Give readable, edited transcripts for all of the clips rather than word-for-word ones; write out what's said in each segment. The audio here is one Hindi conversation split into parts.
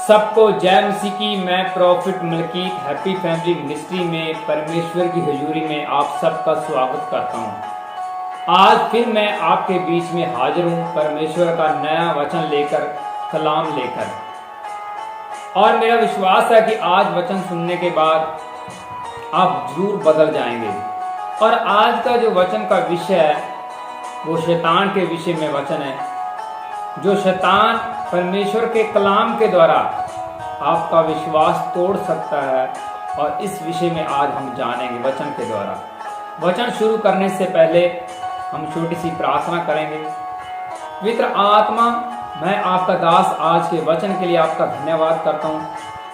सबको जय मसीह की। मैं prophet Malkit happy family ministry में परमेश्वर की हजूरी में आप सबका स्वागत करता हूं। आज फिर मैं आपके बीच में हाजिर हूं परमेश्वर का नया वचन लेकर, कलाम लेकर। और मेरा विश्वास है कि आज वचन सुनने के बाद आप जरूर बदल जाएंगे। और आज का जो वचन का विषय है वो शैतान के विषय में वचन है। जो शैतान परमेश्वर के कलाम के द्वारा आपका विश्वास तोड़ सकता है, और इस विषय में आज हम जानेंगे वचन के द्वारा। वचन शुरू करने से पहले हम छोटी सी प्रार्थना करेंगे। पवित्र आत्मा, मैं आपका दास आज के वचन के लिए आपका धन्यवाद करता हूँ।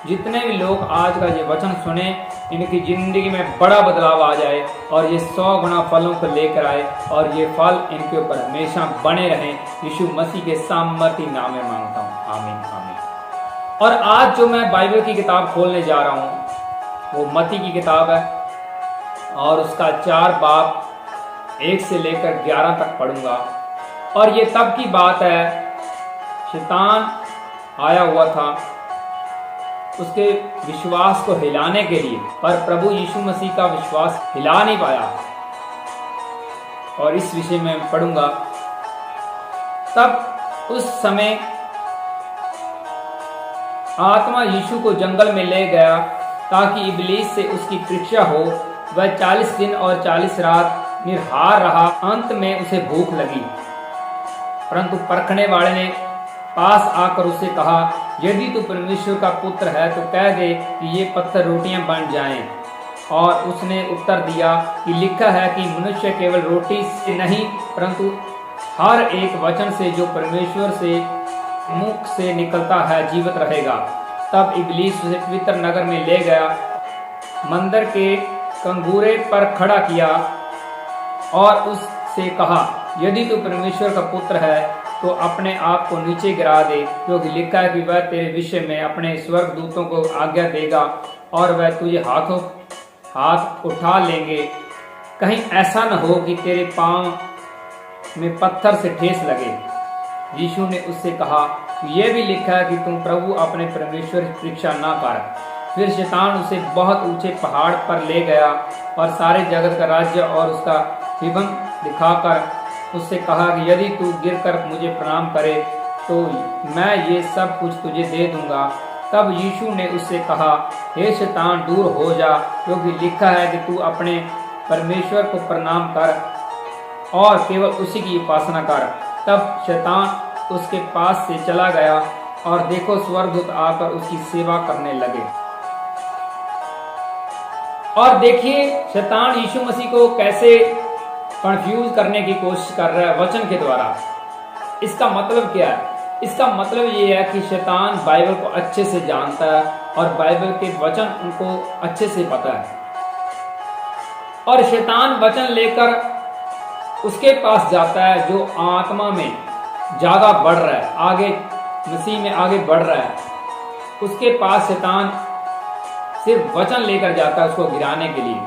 जितने भी लोग आज का ये वचन सुने, इनकी जिंदगी में बड़ा बदलाव आ जाए और ये 100 गुना फलों को लेकर आए, और ये फल इनके ऊपर हमेशा बने रहें। यीशु मसीह के सामर्थी नाम में मांगता हूँ, आमीन आमीन। और आज जो मैं बाइबल की किताब खोलने जा रहा हूँ वो मत्ती की किताब है, और उसका 4 बाब 1 से लेकर 11 तक पढ़ूंगा। और ये तब की बात है, शैतान आया हुआ था उसके विश्वास को हिलाने के लिए, पर प्रभु यीशु मसीह का विश्वास हिला नहीं पाया। और इस विषय में पढ़ूंगा। तब उस समय आत्मा यीशु को जंगल में ले गया ताकि इब्लीस से उसकी परीक्षा हो। वह 40 दिन और 40 रात निर्हार रहा। अंत में उसे भूख लगी, परंतु परखने वाले ने पास आकर उससे कहा, यदि तू परमेश्वर का पुत्र है तो कह दे कि ये पत्थर रोटियां बन जाएं। और उसने उत्तर दिया कि लिखा है कि मनुष्य केवल रोटी से नहीं परंतु हर एक वचन से जो परमेश्वर से मुख से निकलता है जीवित रहेगा। तब इब्लीस उसे पवित्र नगर में ले गया, मंदिर के कंगूरे पर खड़ा किया और उससे कहा, यदि तू परमेश्वर का पुत्र है तो अपने आप को नीचे गिरा दे, क्योंकि लिखा है कि वह तेरे विषय में अपने स्वर्गदूतों को आज्ञा देगा और वह तुझे हाथ उठा लेंगे, कहीं ऐसा न हो कि तेरे पांव में पत्थर से ठेस लगे। यीशु ने उससे कहा, यह भी लिखा है कि तुम प्रभु अपने परमेश्वर की परीक्षा न कर। फिर शैतान उसे बहुत ऊंचे पहाड़ पर ले गया और सारे जगत का राज्य और उसका विभन दिखाकर उससे कहा कि यदि तू गिरकर मुझे प्रणाम करे तो मैं ये सब कुछ तुझे दे दूंगा। तब यीशु ने उससे कहा, हे शैतान, दूर हो जा, क्योंकि लिखा है कि तू अपने परमेश्वर को प्रणाम कर और केवल उसी की उपासना कर। तब शैतान उसके पास से चला गया, और देखो स्वर्गदूत आकर उसकी सेवा करने लगे। और देखिए शैतान यीशु मसीह को कैसे कंफ्यूज करने की कोशिश कर रहा है वचन के द्वारा। इसका मतलब क्या है? इसका मतलब ये है कि शैतान बाइबल को अच्छे से जानता है और बाइबल के वचन उनको अच्छे से पता है। और शैतान वचन लेकर उसके पास जाता है जो आत्मा में ज्यादा बढ़ रहा है, आगे मसीह में आगे बढ़ रहा है। उसके पास शैतान सिर्फ वचन लेकर जाता है उसको गिराने के लिए।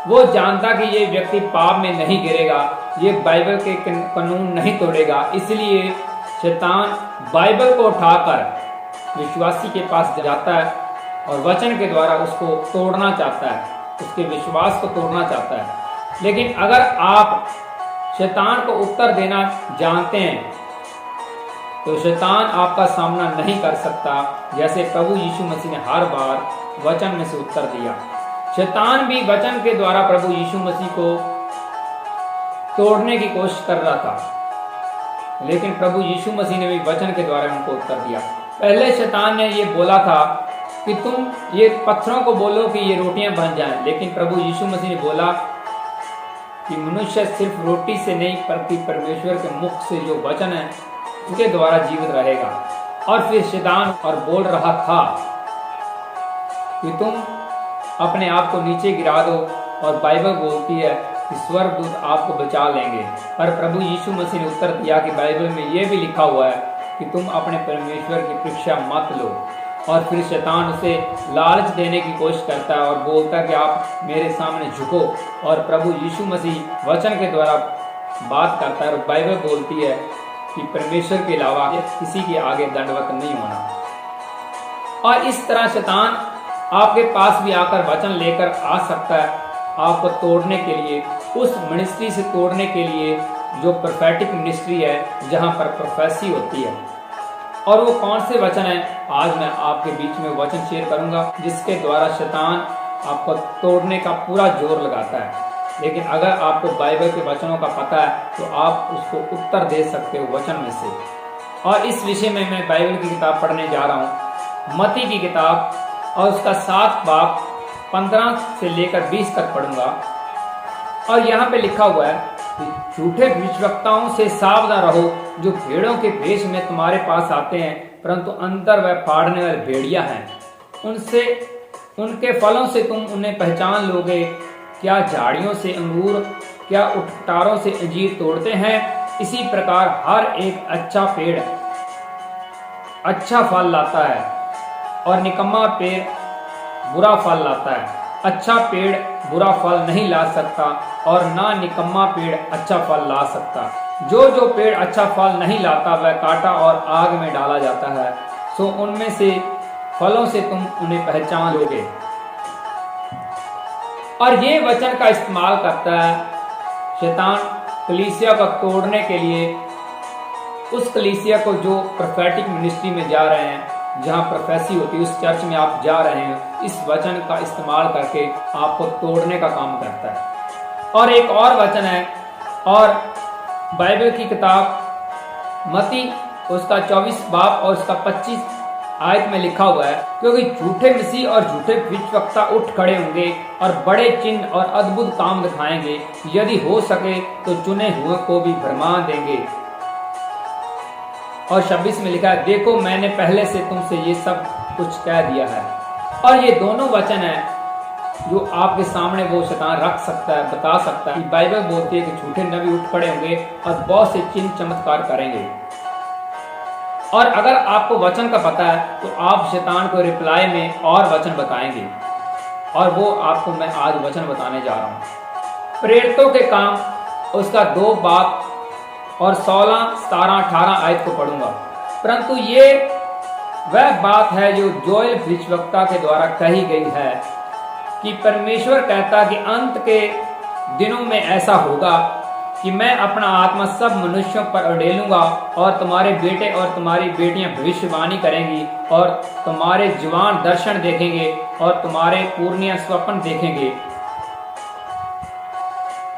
वो जानता कि ये व्यक्ति पाप में नहीं गिरेगा, ये बाइबल के कानून नहीं तोड़ेगा, इसलिए शैतान बाइबल को उठाकर विश्वासी के पास जाता है और वचन के द्वारा उसको तोड़ना चाहता है, उसके विश्वास को तोड़ना चाहता है। लेकिन अगर आप शैतान को उत्तर देना जानते हैं तो शैतान आपका सामना नहीं कर सकता, जैसे प्रभु यीशु मसीह ने हर बार वचन में से उत्तर दिया। शैतान भी वचन के द्वारा प्रभु यीशु मसीह को तोड़ने की कोशिश कर रहा था, लेकिन प्रभु यीशु मसीह ने भी वचन के द्वारा उनको उत्तर दिया। पहले शैतान ने ये बोला था कि तुम ये पत्थरों को बोलो कि ये रोटियां बन जाएं, लेकिन प्रभु यीशु मसीह ने बोला कि मनुष्य सिर्फ रोटी से नहीं बल्कि परमेश्वर के मुख से जो वचन है उसके द्वारा जीवित रहेगा। और फिर शैतान और बोल रहा था कि तुम अपने आप को नीचे गिरा दो, और बाइबल बोलती है कि स्वर्गदूत आपको बचा लेंगे। पर प्रभु यीशु मसीह ने उत्तर दिया कि बाइबल में यह भी लिखा हुआ है कि तुम अपने परमेश्वर की परीक्षा मत लो। और फिर शैतान उसे लालच देने की कोशिश करता है और बोलता है कि आप मेरे सामने झुको। और प्रभु यीशु मसीह वचन के द्वारा बात करता है, और बाइबल बोलती है कि परमेश्वर के अलावा किसी के आगे दंडवत नहीं होना। और इस तरह शैतान आपके पास भी आकर वचन लेकर आ सकता है आपको तोड़ने के लिए, उस मिनिस्ट्री से तोड़ने के लिए जो प्रोफेटिक मिनिस्ट्री है, जहां पर प्रोफेसी होती है। और वो कौन से वचन है, आज मैं आपके बीच में वचन शेयर करूंगा जिसके द्वारा शैतान आपको तोड़ने का पूरा जोर लगाता है। लेकिन अगर आपको बाइबल के वचनों का पता है तो आप उसको उत्तर दे सकते हो वचन में से। और इस विषय में मैं बाइबल की किताब पढ़ने जा रहा हूँ, मत्ती की किताब, और उसका 7 बाब 15 से लेकर 20 तक पढ़ूंगा। और यहाँ पे लिखा हुआ है कि झूठे भविष्यवक्ताओं से सावधान रहो, जो भेड़ों के भेष में तुम्हारे पास आते हैं, परंतु अंदर वह फाड़ने वाले भेड़िया हैं। उनके फलों से तुम उन्हें पहचान लोगे। क्या झाड़ियों से अंगूर, क्या उठटारों से अंजीर तोड़ते हैं? इसी प्रकार हर एक अच्छा पेड़ अच्छा फल लाता है और निकम्मा पेड़ बुरा फल लाता है। अच्छा पेड़ बुरा फल नहीं ला सकता और ना निकम्मा पेड़ अच्छा फल ला सकता। जो पेड़ अच्छा फल नहीं लाता वह काटा और आग में डाला जाता है। सो उनमें से फलों से तुम उन्हें पहचान लोगे। और ये वचन का इस्तेमाल करता है शैतान कलीसिया को तोड़ने के लिए, उस कलीसिया को जो प्रोफेटिक मिनिस्ट्री में जा रहे हैं, जहां प्रोफेसी होती है, उस चर्च में आप जा रहे हैं, इस वचन का इस्तेमाल करके आपको तोड़ने का काम करता है। और एक और वचन है, और बाइबल की किताब मत्ती उसका 24 बाब और उसका 25 आयत में लिखा हुआ है, क्योंकि झूठे मसीह और झूठे भविष्यवक्ता उठ खड़े होंगे और बड़े चिन्ह और अद्भुत काम दिखाएंगे, यदि हो सके तो चुने हुए को भी भरमा देंगे। और 26 में लिखा है, देखो मैंने पहले से तुमसे ये सब कुछ कह दिया है। और ये दोनों वचन है जो आपके सामने वो शैतान रख सकता है, बता सकता है। बाइबल बोलती है कि झूठे नबी उठ खड़े होंगे और बहुत से चिन्ह चमत्कार करेंगे। और अगर आपको वचन का पता है तो आप शैतान को रिप्लाई में और वचन बताएंगे, और वो आपको मैं आज वचन बताने जा रहा हूँ। प्रेरितों के काम उसका 2 बाब और 16, 17, 18 आयत को पढ़ूंगा। परंतु ये वह बात है जो जोएल भविष्यवक्ता के द्वारा कही गई है कि परमेश्वर कहता कि अंत के दिनों में ऐसा होगा कि मैं अपना आत्मा सब मनुष्यों पर उड़ेलूंगा, और तुम्हारे बेटे और तुम्हारी बेटियां भविष्यवाणी करेंगी, और तुम्हारे जवान दर्शन देखेंगे, और तुम्हारे पूर्णिया स्वप्न देखेंगे।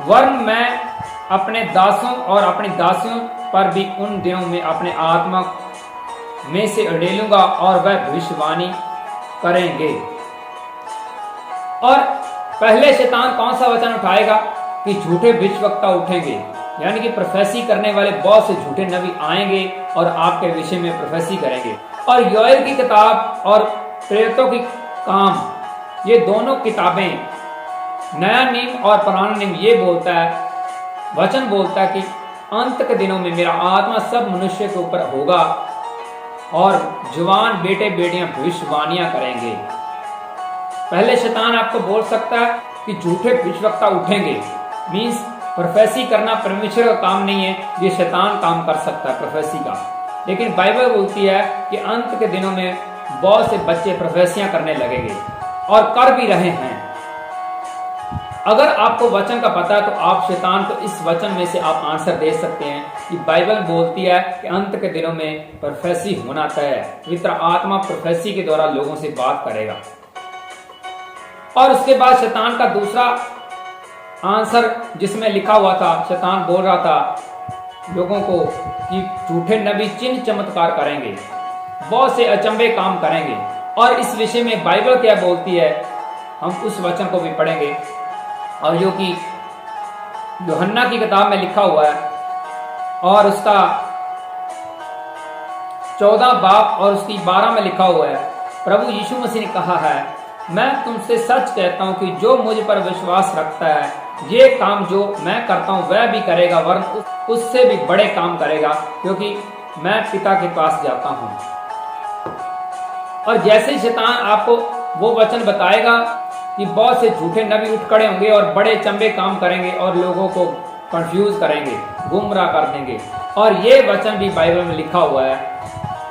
वरन मैं अपने दासों और अपनी दासियों पर भी उन दिनों में अपने आत्मा में से उड़ेलूंगा, और वह भविष्यवाणी करेंगे। और पहले शैतान कौन सा वचन उठाएगा कि झूठे भविष्यवक्ता उठेंगे, यानी कि प्रोफेसी करने वाले बहुत से झूठे नबी आएंगे और आपके विषय में प्रोफेसी करेंगे। और योएल की किताब और प्रेरितों की काम, ये दोनों किताबें, नया नियम और पुराना नियम, ये बोलता है, वचन बोलता है कि अंत के दिनों में मेरा आत्मा सब मनुष्य के ऊपर होगा और जवान बेटे बेटियां भविष्यवाणियां करेंगे। पहले शैतान आपको बोल सकता है कि झूठे भविष्यवक्ता उठेंगे, मीन्स प्रोफेसी करना परमेश्वर का काम नहीं है, ये शैतान काम कर सकता है प्रोफेसी का। लेकिन बाइबल बोलती है कि अंत के दिनों में बहुत से बच्चे प्रोफेसियां करने लगेंगे और कर भी रहे हैं। अगर आपको वचन का पता है तो आप शैतान को इस वचन में से आप आंसर दे सकते हैं कि बाइबल बोलती है कि अंत के दिनों में प्रोफेसी होना तय है। पवित्र आत्मा प्रोफेसी के द्वारा लोगों से बात करेगा। और उसके बाद शैतान का दूसरा आंसर जिसमें लिखा हुआ था, शैतान बोल रहा था लोगों को कि झूठे नबी चिन्ह चमत्कार करेंगे, बहुत से अचंभे काम करेंगे। और इस विषय में बाइबल क्या बोलती है, हम उस वचन को भी पढ़ेंगे, और जो कि यूहन्ना की किताब में लिखा हुआ है, और उसका 14 बाब और उसकी 12 में लिखा हुआ है। प्रभु यीशु मसीह ने कहा है, मैं तुमसे सच कहता हूं कि जो मुझ पर विश्वास रखता है, ये काम जो मैं करता हूं वह भी करेगा, वरन उससे भी बड़े काम करेगा, क्योंकि मैं पिता के पास जाता हूं। और जैसे ही शैतान आपको वो वचन बताएगा कि बहुत से झूठे नबी उठ खड़े होंगे और बड़े चंबे काम करेंगे और लोगों को कंफ्यूज करेंगे, गुमराह कर देंगे। और ये वचन भी बाइबल में लिखा हुआ है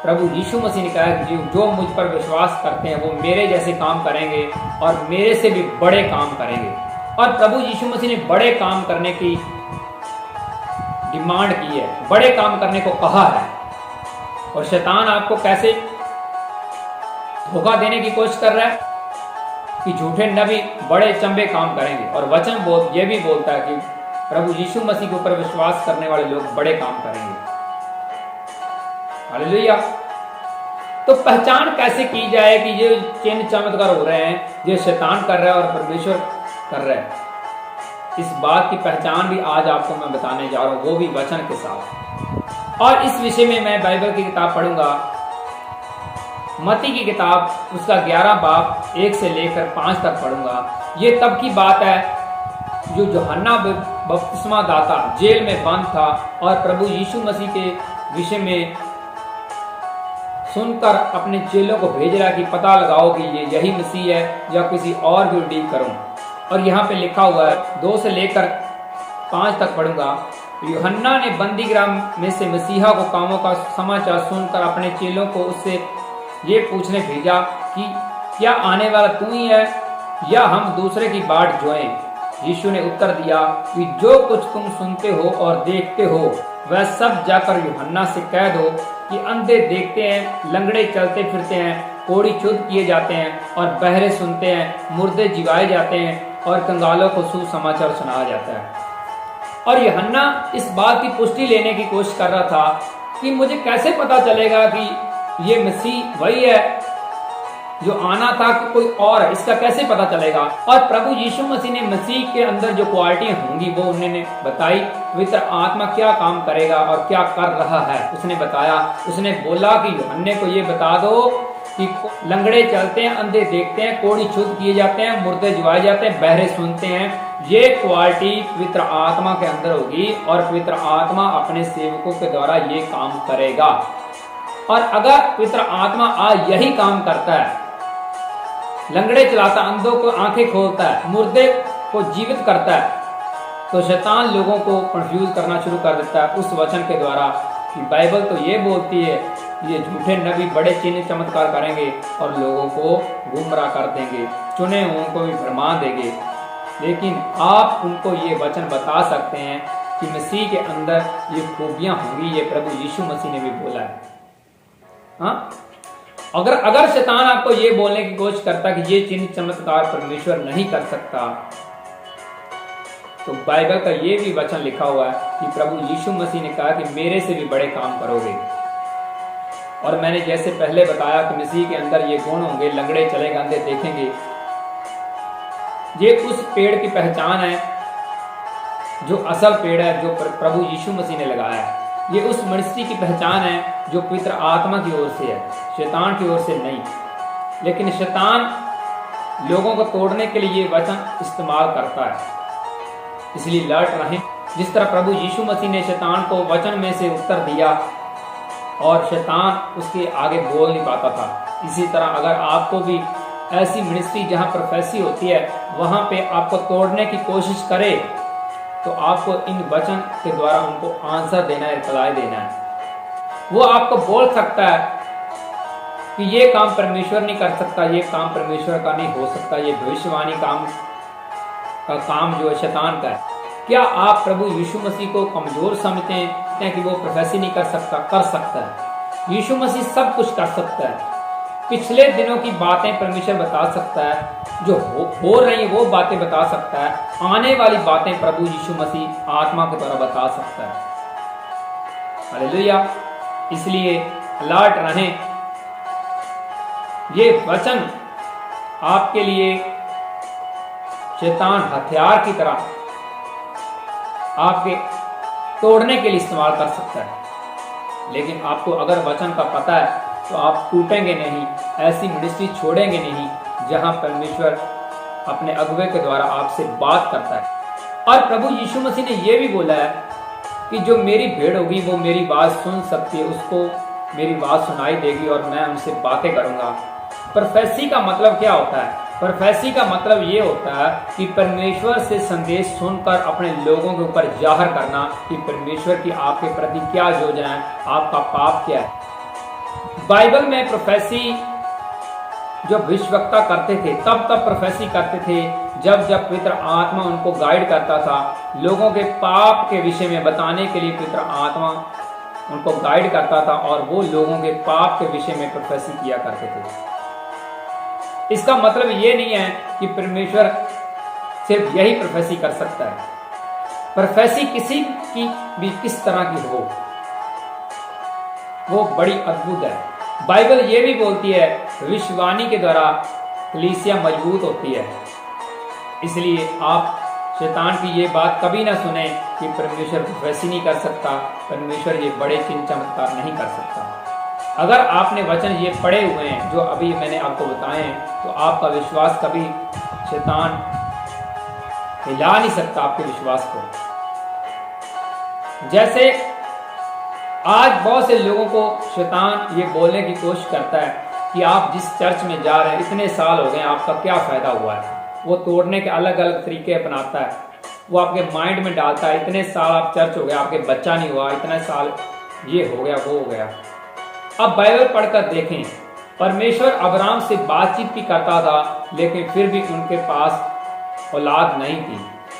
प्रभु यीशु मसीह ने कहा कि जो मुझ पर विश्वास करते हैं वो मेरे जैसे काम करेंगे और मेरे से भी बड़े काम करेंगे। और प्रभु यीशु मसीह ने बड़े काम करने की डिमांड की है, बड़े काम करने को कहा है। और शैतान आपको कैसे धोखा देने की कोशिश कर रहा है कि झूठे नबी बड़े चंबे काम करेंगे, और वचन ये भी बोलता है कि प्रभु यीशु मसीह के ऊपर विश्वास करने वाले लोग बड़े काम करेंगे। हालेलुया। तो पहचान कैसे की जाए कि ये चिन्ह चमत्कार हो रहे हैं, ये शैतान कर रहा है और परमेश्वर कर रहा है? इस बात की पहचान भी आज आपको मैं बताने जा रहा हूं, वो भी वचन के साथ। और इस विषय में मैं बाइबल की किताब पढ़ूंगा, मत्ती की किताब, उसका 11 बाब 1 से लेकर 5 तक पढ़ूंगा। ये तब की बात है जो यूहन्ना बपतिस्मा दाता जेल में बंद था और प्रभु यीशु मसीह के विषय में सुनकर अपने चेलों को भेज रहा कि पता लगाओ कि ये यही मसीह है या किसी और भी उल्लेख करूं। और यहाँ पे लिखा हुआ है, 2 से लेकर 5 तक पढ़ूंगा। यूहन्ना ने बंदीगृह में से मसीहा को कामों का समाचार सुनकर अपने चेलों को उससे ये पूछने भेजा कि क्या आने वाला तू ही है या हम दूसरे की बाट जोएं? यीशु ने उत्तर दिया कि जो कुछ तुम सुनते हो और देखते हो वह सब जाकर यूहन्ना से कह दो कि अंधे देखते हैं, लंगड़े चलते फिरते हैं, कोढ़ी चुद किए जाते हैं और बहरे सुनते हैं, मुर्दे जिवाए जाते हैं और कंगालों को सुसमाचार सुनाया जाता है। और यूहन्ना इस बात की पुष्टि लेने की कोशिश कर रहा था कि मुझे कैसे पता चलेगा कि ये मसीह वही है जो आना था कि कोई और है, इसका कैसे पता चलेगा? और प्रभु यीशु मसीह ने मसीह के अंदर जो क्वालिटियां होंगी वो उन्होंने बताई। पवित्र आत्मा क्या काम करेगा और क्या कर रहा है उसने बताया। उसने बोला कि यूहन्ने को ये बता दो कि लंगड़े चलते हैं, अंधे देखते हैं, कोढ़ी चुद किए जाते हैं, मुर्दे जिवाए जाते हैं, बहरे सुनते हैं। ये क्वालिटी पवित्र आत्मा के अंदर होगी और पवित्र आत्मा अपने सेवकों के द्वारा ये काम करेगा। और अगर पवित्र आत्मा आज यही काम करता है, लंगड़े चलाता, अंधों को आंखें खोलता है, मुर्दे को जीवित करता है, तो शैतान लोगों को कंफ्यूज करना शुरू कर देता है उस वचन के द्वारा कि बाइबल तो ये बोलती है ये झूठे नबी बड़े चिन्ह चमत्कार करेंगे और लोगों को गुमराह कर देंगे, चुने हुओं को भी भरमा देंगे। लेकिन आप उनको ये वचन बता सकते हैं कि मसीह के अंदर ये खूबियां होंगी, ये प्रभु यीशु मसीह ने भी बोला है। हाँ, अगर शैतान आपको ये बोलने की कोशिश करता कि ये चिन्ह चमत्कार परमेश्वर नहीं कर सकता, तो बाइबल का ये भी वचन लिखा हुआ है कि प्रभु यीशु मसीह ने कहा कि मेरे से भी बड़े काम करोगे। और मैंने जैसे पहले बताया कि मसीह के अंदर ये गुण होंगे, लंगड़े चलेंगे, अंधे देखेंगे। ये उस पेड़ की पहचान है जो असल पेड़ है, जो प्रभु यीशु मसीह ने लगाया है। ये उस मिनिस्ट्री की पहचान है जो पवित्र आत्मा की ओर से है, शैतान की ओर से नहीं। लेकिन शैतान लोगों को तोड़ने के लिए ये वचन इस्तेमाल करता है, इसलिए अलर्ट रहें। जिस तरह प्रभु यीशु मसीह ने शैतान को वचन में से उत्तर दिया और शैतान उसके आगे बोल नहीं पाता था, इसी तरह अगर आपको भी ऐसी मिनिस्ट्री जहां प्रोफेसी होती है वहां पे आपको तोड़ने की कोशिश करे, तो आपको इन वचन के द्वारा उनको आंसर देना है, रिप्लाई देना है। वो आपको बोल सकता है कि ये काम परमेश्वर नहीं कर सकता, ये काम परमेश्वर का नहीं हो सकता, ये भविष्यवाणी काम जो है शैतान का है। क्या आप प्रभु यीशु मसीह को कमजोर समझते हैं कि वो प्रोफेसी नहीं कर सकता? कर सकता है। यीशु मसीह सब कुछ कर सकता है। पिछले दिनों की बातें परमेश्वर बता सकता है, जो हो रही है वो बातें बता सकता है, आने वाली बातें प्रभु यीशु मसीह आत्मा के द्वारा बता सकता है। हालेलुया। इसलिए अलर्ट रहें। ये वचन आपके लिए शैतान हथियार की तरह आपके तोड़ने के लिए इस्तेमाल कर सकता है, लेकिन आपको अगर वचन का पता है तो आप टूटेंगे नहीं, ऐसी मिनिस्ट्री छोड़ेंगे नहीं जहां परमेश्वर अपने अगुवे के द्वारा आपसे बात करता है। और प्रभु यीशु मसीह ने यह भी बोला है कि जो मेरी भेड़ होगी वो मेरी बात सुन सकती है, उसको मेरी बात सुनाई देगी और मैं उनसे बातें करूंगा। प्रोफेसी का मतलब क्या होता है? प्रोफेसी का मतलब ये होता है कि परमेश्वर से संदेश सुनकर अपने लोगों के ऊपर जाहिर करना कि परमेश्वर की आपके प्रति क्या योजना है, आपका पाप क्या है। बाइबल में प्रोफेसी जो भविष्यवक्ता करते थे तब प्रोफेसी करते थे जब पवित्र आत्मा उनको गाइड करता था। लोगों के पाप के विषय में बताने के लिए पवित्र आत्मा उनको गाइड करता था और वो लोगों के पाप के विषय में प्रोफेसी किया करते थे। इसका मतलब ये नहीं है कि परमेश्वर सिर्फ यही प्रोफेसी कर सकता है। प्रोफेसी किसी की भी किस तरह की हो, वो बड़ी अद्भुत है। बाइबल ये भी बोलती है भविष्यवाणी के द्वारा कलीसिया मजबूत होती है। इसलिए आप शैतान की ये बात कभी ना सुने कि परमेश्वर प्रोफेसी नहीं कर सकता, परमेश्वर ये बड़े चिन्ह चमत्कार नहीं कर सकता। अगर आपने वचन ये पढ़े हुए हैं जो अभी मैंने आपको बताए हैं, तो आपका विश्वास कभी शैतान हिला नहीं सकता आपके विश्वास को। जैसे आज बहुत से लोगों को शैतान ये बोलने की कोशिश करता है कि आप जिस चर्च में जा रहे हैं इतने साल हो गए, आपका क्या फायदा हुआ है। वो तोड़ने के अलग अलग तरीके अपनाता है। वो आपके माइंड में डालता है इतने साल आप चर्च हो गए, आपके बच्चा नहीं हुआ, इतने साल ये हो गया वो हो गया। अब बाइबल पढ़कर देखें, परमेश्वर अब्राहम से बातचीत भी करता था लेकिन फिर भी उनके पास औलाद नहीं थी।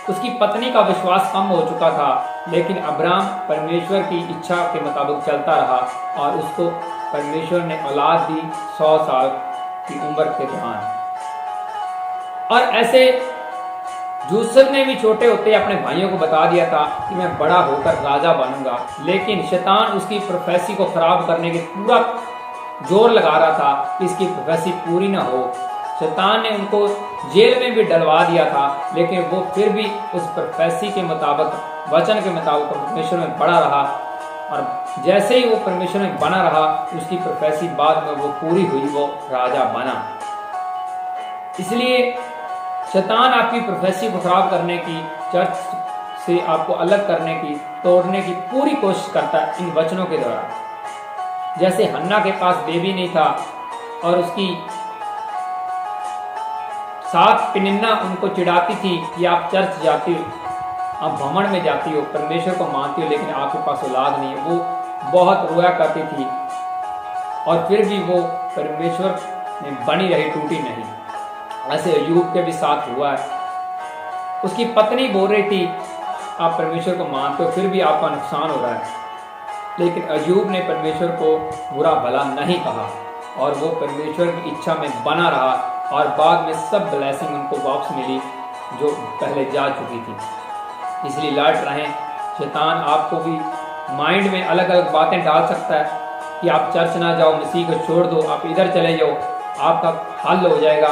उसकी पत्नी का विश्वास कम हो चुका था लेकिन अब्राहम परमेश्वर की इच्छा के मुताबिक चलता रहा और उसको परमेश्वर ने औलाद दी 100 साल की उम्र के दौरान। और ऐसे यूसुफ ने भी छोटे होते अपने भाइयों को बता दिया था कि मैं बड़ा होकर राजा बनूंगा, लेकिन शैतान उसकी प्रोफेसी को खराब करने के पूरा जोर लगा रहा था कि इसकी प्रोफेसी पूरी ना हो। शैतान ने उनको जेल में भी डलवा दिया था लेकिन वो फिर भी उस प्रोफेसी के मुताबिक, वचन के मुताबिक परमेश्वर में बना रहा और जैसे ही वो परमेश्वर में बना रहा उसकी प्रोफेसी बाद में वो पूरी हुई, वो राजा बना। इसलिए शैतान आपकी प्रोफेसी को खराब करने की, चर्च से आपको अलग करने की, तोड़ने की पूरी कोशिश करता है इन वचनों के द्वारा। जैसे हन्ना के पास बेबी नहीं था और उसकी साथ पिनिन्ना उनको चिढ़ाती थी कि आप चर्च जाती हो, आप भ्रमण में जाती हो, परमेश्वर को मानती हो लेकिन आपके पास औलाद नहीं है। वो बहुत रोया करती थी और फिर भी वो परमेश्वर में बनी रही, टूटी नहीं। ऐसे अय्यूब के भी साथ हुआ है। उसकी पत्नी बोल रही थी आप परमेश्वर को मानते हो फिर भी आपका नुकसान हो रहा है, लेकिन अय्यूब ने परमेश्वर को बुरा भला नहीं कहा और वो परमेश्वर की इच्छा में बना रहा और बाद में सब ब्लेसिंग उनको वापस मिली जो पहले जा चुकी थी। इसलिए लड़ रहें। शैतान आपको भी माइंड में अलग अलग बातें डाल सकता है कि आप चर्च ना जाओ, मसीह को छोड़ दो, आप इधर चले जाओ, आपका हल हो जाएगा,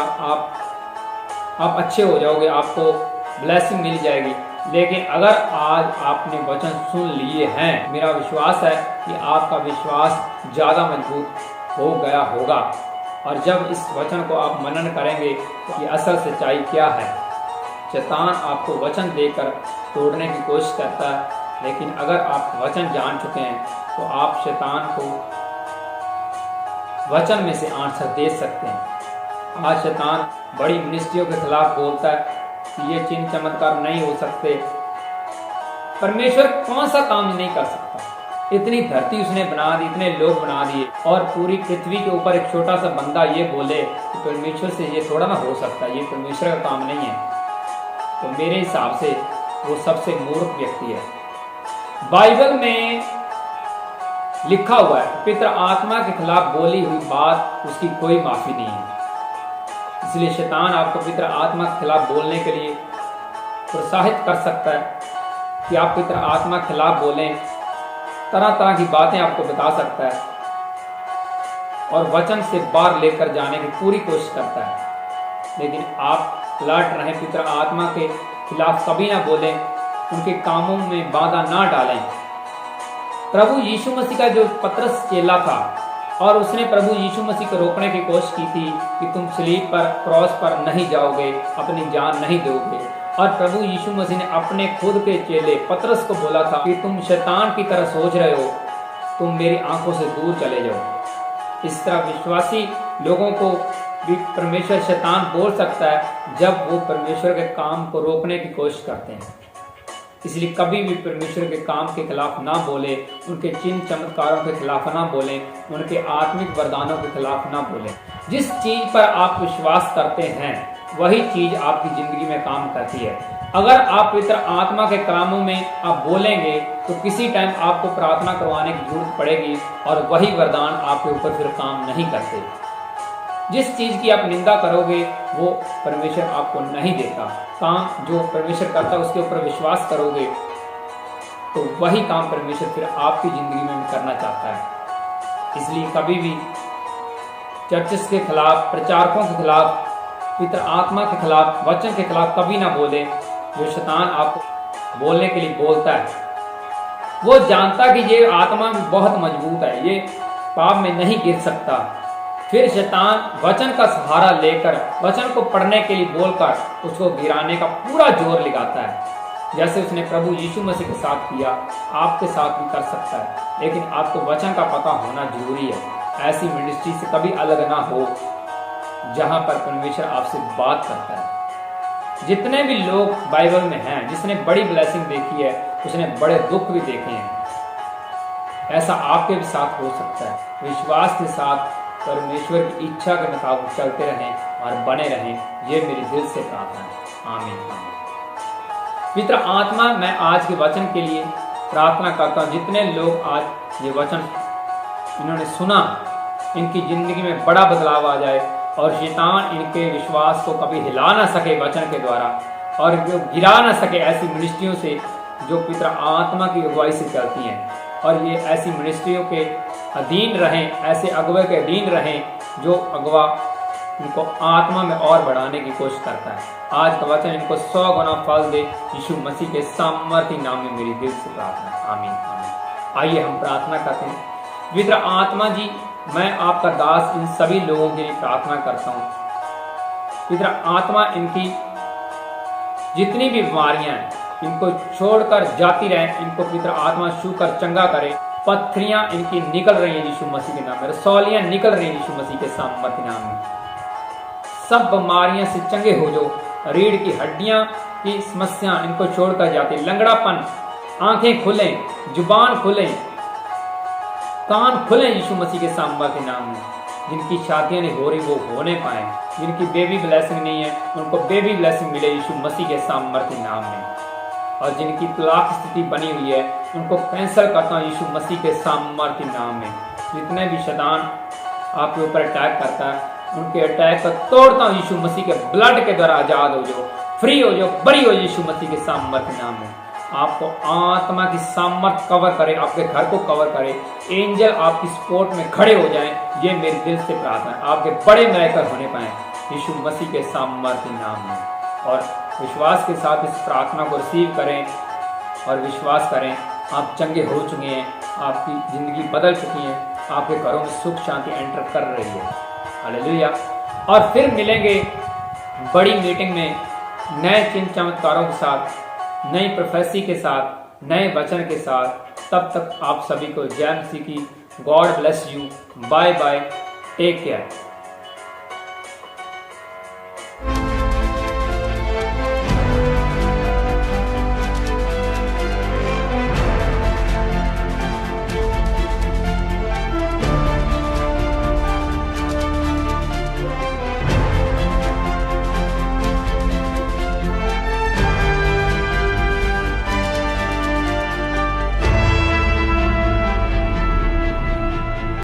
आप अच्छे हो जाओगे, आपको ब्लेसिंग मिल जाएगी। लेकिन अगर आज आपने वचन सुन लिए हैं, मेरा विश्वास है कि आपका विश्वास ज़्यादा मजबूत हो गया होगा। और जब इस वचन को आप मनन करेंगे तो ये असल सच्चाई क्या है। शैतान आपको वचन देकर तोड़ने की कोशिश करता है, लेकिन अगर आप वचन जान चुके हैं तो आप शैतान को वचन में से आंसर दे सकते हैं। आज शैतान बड़ी मिनिस्ट्रियों के खिलाफ बोलता है कि ये चिन्ह चमत्कार नहीं हो सकते। परमेश्वर कौन सा काम नहीं कर सकता। इतनी धरती उसने बना दी, इतने लोग बना दिए और पूरी पृथ्वी के ऊपर एक छोटा सा बंदा ये बोले कि परमेश्वर से ये थोड़ा ना हो सकता, ये परमेश्वर का काम नहीं है, तो मेरे हिसाब से वो सबसे मूर्ख व्यक्ति है। बाइबल में लिखा हुआ है पवित्र आत्मा के खिलाफ बोली हुई बात उसकी कोई माफी नहीं है। इसलिए शैतान आपको पवित्र आत्मा के खिलाफ बोलने के लिए प्रोत्साहित कर सकता है कि आप पवित्र आत्मा के खिलाफ बोलें, तरह तरह की बातें आपको बता सकता है और वचन से बाहर लेकर जाने की पूरी कोशिश करता है। लेकिन आप लड़ रहे पवित्र आत्मा के खिलाफ कभी ना बोलें, उनके कामों में बाधा ना डालें। प्रभु यीशु मसीह का जो पतरस चेला था और उसने प्रभु यीशु मसीह को रोकने की कोशिश की थी कि तुम सलीब पर, क्रॉस पर नहीं जाओगे, अपनी जान नहीं दोगे। और प्रभु यीशु मसीह ने अपने खुद के चेले पतरस को बोला था कि तुम शैतान की तरह सोच रहे हो, तुम मेरी आंखों से दूर चले जाओ। इस तरह विश्वासी लोगों को भी परमेश्वर शैतान बोल सकता है जब वो परमेश्वर के काम को रोकने की कोशिश करते हैं। इसलिए कभी भी परमेश्वर के काम के खिलाफ ना बोले, उनके चिन्ह चमत्कारों के खिलाफ ना बोले, उनके आत्मिक वरदानों के खिलाफ ना बोले। जिस चीज पर आप विश्वास करते हैं वही चीज आपकी जिंदगी में काम करती है। अगर आप पवित्र आत्मा के कामों में आप बोलेंगे तो किसी टाइम आपको प्रार्थना करवाने की जरूरत पड़ेगी और वही वरदान आपके ऊपर फिर काम नहीं करते। जिस चीज की आप निंदा करोगे वो परमेश्वर आपको नहीं देता। काम जो परमेश्वर करता है उसके ऊपर विश्वास करोगे तो वही काम परमेश्वर फिर आपकी जिंदगी में करना चाहता है। इसलिए कभी भी चर्चेस के खिलाफ, प्रचारकों के खिलाफ, पवित्र आत्मा के खिलाफ, वचन के खिलाफ कभी ना बोले। जो शैतान आपको बोलने के लिए बोलता है वो जानता कि ये आत्मा बहुत मजबूत है, ये पाप में नहीं गिर सकता। फिर शैतान वचन का सहारा लेकर वचन को पढ़ने के लिए बोलकर उसको गिराने का पूरा जोर लगाता है। जैसे उसने प्रभु यीशु मसीह के साथ किया, आपके साथ भी कर सकता है। लेकिन आपको वचन का पता होना जरूरी है। ऐसी मिनिस्ट्री से कभी अलग ना हो जहां पर परमेश्वर आपसे बात करता है। जितने भी लोग बाइबल में हैं, जिसने बड़ी ब्लेसिंग देखी है उसने बड़े दुख भी देखे हैं। ऐसा आपके भी साथ हो सकता है। विश्वास के साथ परमेश्वर की इच्छा के मुताबिक चलते रहें और बने रहें, ये मेरी दिल से प्रार्थना है। आमीन आमीन। पवित्र आत्मा, मैं आज के वचन के लिए प्रार्थना करता हूँ। जितने लोग आज ये वचन इन्होंने सुना, इनकी जिंदगी में बड़ा बदलाव आ जाए और शैतान इनके विश्वास को कभी हिला ना सके वचन के द्वारा, और जो गिरा ना सके ऐसी मिनिस्ट्रियों से जो पवित्र आत्मा की अगुवाई से चलती हैं। और ये ऐसी मिनिस्ट्रियों के अधीन रहें, ऐसे अगुवे के अधीन रहें जो अगुवा इनको आत्मा में और बढ़ाने की कोशिश करता है। आज का वचन इनको 100 गुना फल दे, यीशु मसीह के सामर्थी नाम में मेरी दिल से प्रार्थना है। आमीन आमीन। आइए हम प्रार्थना करते हैं। पवित्र आत्मा जी, मैं आपका दास इन सभी लोगों के लिए प्रार्थना करता हूँ। पवित्र आत्मा, इनकी जितनी भी बीमारियां हैं इनको छोड़कर जाती रहें। इनको पवित्र आत्मा छू कर चंगा करे। पत्थरियां इनकी निकल रही हैं यीशु मसीह के नाम में, रसौलियां निकल रही हैं यीशु मसीह के सामर्थ्य नाम में। सब बीमारियां से चंगे हो जो। रीढ़ की हड्डियां की समस्या इनको छोड़कर जाती। लंगड़ापन, आंखें खुलें, जुबान खुलें, कान खुले यीशु मसीह के सामर्थ्य नाम में। जिनकी शादियां नहीं हो रही वो होने पाए। जिनकी बेबी ब्लेसिंग नहीं है उनको बेबी ब्लेसिंग मिले यीशु मसीह के सामर्थ्य नाम में। और जिनकी तलाक स्थिति बनी हुई है उनको कैंसिल करता हूँ यीशु मसीह के सामर्थ्य नाम में। जितने भी शैतान आपके ऊपर अटैक करता है उनके अटैक को तोड़ता हूँ यीशु मसीह के ब्लड के द्वारा। आजाद हो जाओ, फ्री हो जाओ, बरी हो यीशु मसीह के सामर्थ्य नाम में। आपको आत्मा की सामर्थ कवर करे, आपके घर को कवर करे, एंजल आपकी सपोर्ट में खड़े हो जाएं, ये मेरे दिल से प्रार्थना है। आपके बड़े मिरेकल होने पाए यीशु मसीह के सामर्थ्य नाम में। और विश्वास के साथ इस प्रार्थना को रिसीव करें और विश्वास करें आप चंगे हो चुके हैं, आपकी जिंदगी बदल चुकी है, आपके घरों में सुख शांति एंटर कर रही है। हालेलुया। और फिर मिलेंगे बड़ी मीटिंग में नए चिन्ह चमत्कारों के साथ, नई प्रोफेसी के साथ, नए वचन के साथ। तब तक आप सभी को जय मसीह की। God bless you. Bye bye, take care.